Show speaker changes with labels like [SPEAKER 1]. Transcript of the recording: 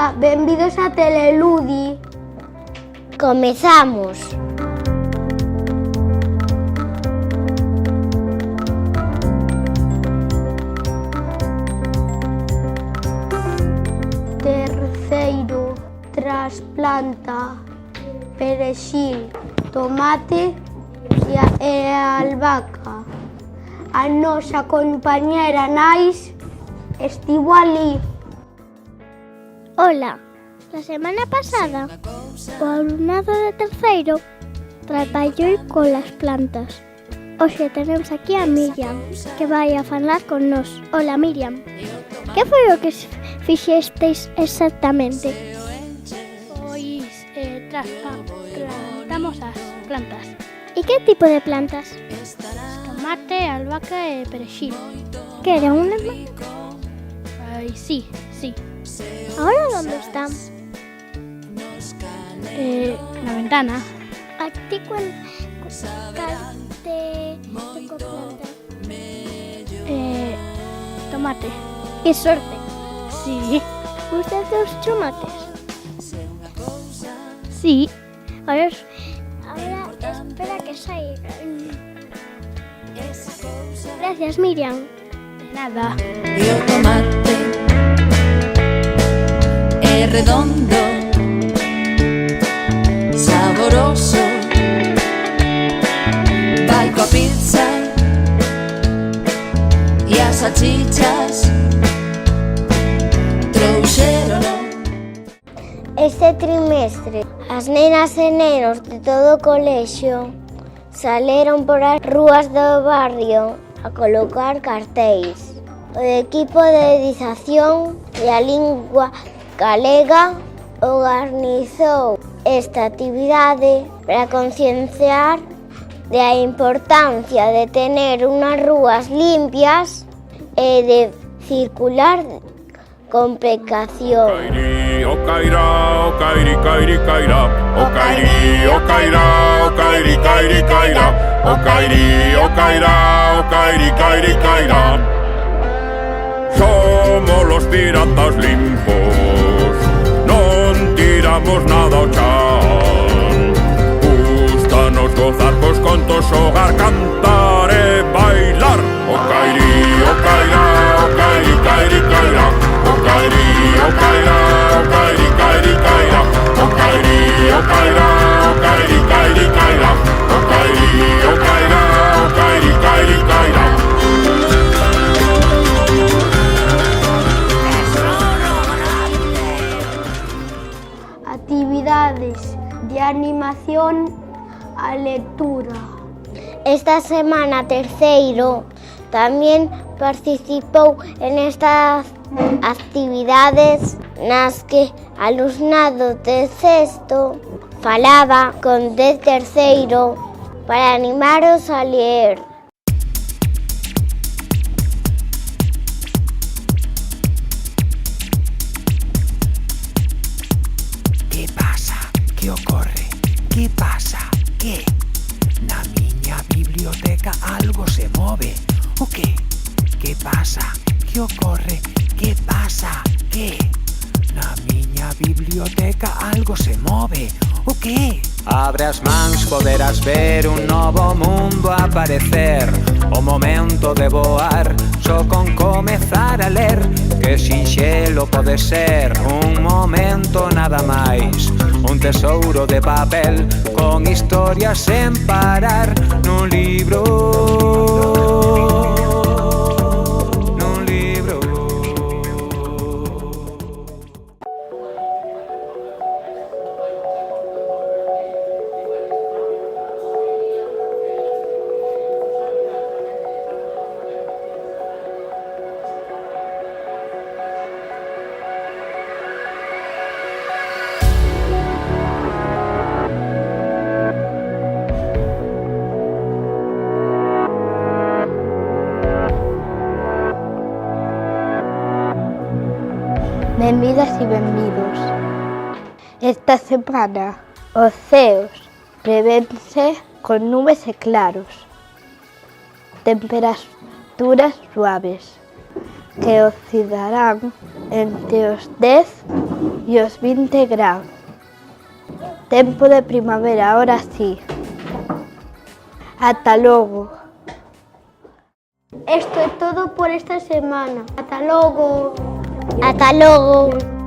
[SPEAKER 1] Ola, benvidos a Teleludi.
[SPEAKER 2] Comezamos.
[SPEAKER 1] Terceiro, trasplanta perexil, tomate e albahaca. A nosa compañera Nais estivo ali.
[SPEAKER 2] Hola, la semana pasada o alumnado de terceiro traballou colas plantas. Hoxe tenemos aquí a Miriam, que vai a falar con nós. Hola, Miriam. Que foi o que fixesteis exactamente?
[SPEAKER 3] Pois trasplantamos as plantas.
[SPEAKER 2] E que tipo de plantas?
[SPEAKER 3] Tomate, albahaca e perexil.
[SPEAKER 2] Que era unha má?
[SPEAKER 3] Ai, sí.
[SPEAKER 2] Ahora onde están?
[SPEAKER 3] Na ventana.
[SPEAKER 2] A ti te tocou planta?
[SPEAKER 3] Tomate.
[SPEAKER 2] Que sorte.
[SPEAKER 3] Sí.
[SPEAKER 2] Gustas dos tomates?
[SPEAKER 3] Sí.
[SPEAKER 2] Ahora espera que saia. Gracias, Miriam.
[SPEAKER 3] De nada.
[SPEAKER 4] E o tomate é redondo, saboroso, vai coa pizza e as salchichas trouxérono.
[SPEAKER 2] Este trimestre, as nenas e nenos de todo o colexio saleron por as rúas do barrio a colocar cartéis. O equipo de edición e a lingua galega organizou esta actividade para concienciar de a importancia de tener unhas rúas limpias e de circular con precaución.
[SPEAKER 5] O cairá, o cairi, cairi, cairá. O cairi, o cairá, o cairi, cairi, cairá. O cairi, o cairá, o cairi, cairi, cairá. Somos los piratas limpos, non tiramos nada ao chan. Gústanos gozar cos contos, xogar, cantar e bailar. O cairi, o cairá, o cairi, cairi, cairá. O cairi, o cairá, o cairi, cairi, cairá. O cairi, o cairá, o cairi, cairi, cairá. O cairi, o cairá, o cairi, cairi, cairá.
[SPEAKER 1] Actividades de animación a lectura.
[SPEAKER 2] Esta semana terceiro tamén participou en estas actividades nas que alumnado de sexto falaba con de terceiro para animaros a ler.
[SPEAKER 6] Que pasa? Que ocorre? Que pasa? Que? Na miña biblioteca algo se move. O que? Que pasa? Que ocorre? Que pasa? Que? Na miña biblioteca algo se move. O que? Abre as mans, poderás ver un novo mundo aparecer. O momento de voar, só con comezar a ler. Que sinxelo pode ser, un momento nada máis. Un tesouro de papel, con historias sen parar. Nun libro, nun libro.
[SPEAKER 1] Benvidas e benvidos. Esta semana os ceos prevense con nubes e claros, temperaturas suaves. que oscilarán entre os 10 e os 20 graus. Tempo de primavera, ahora sí. Ata logo.
[SPEAKER 2] Esto é todo por esta semana. Ata logo. Ata logo.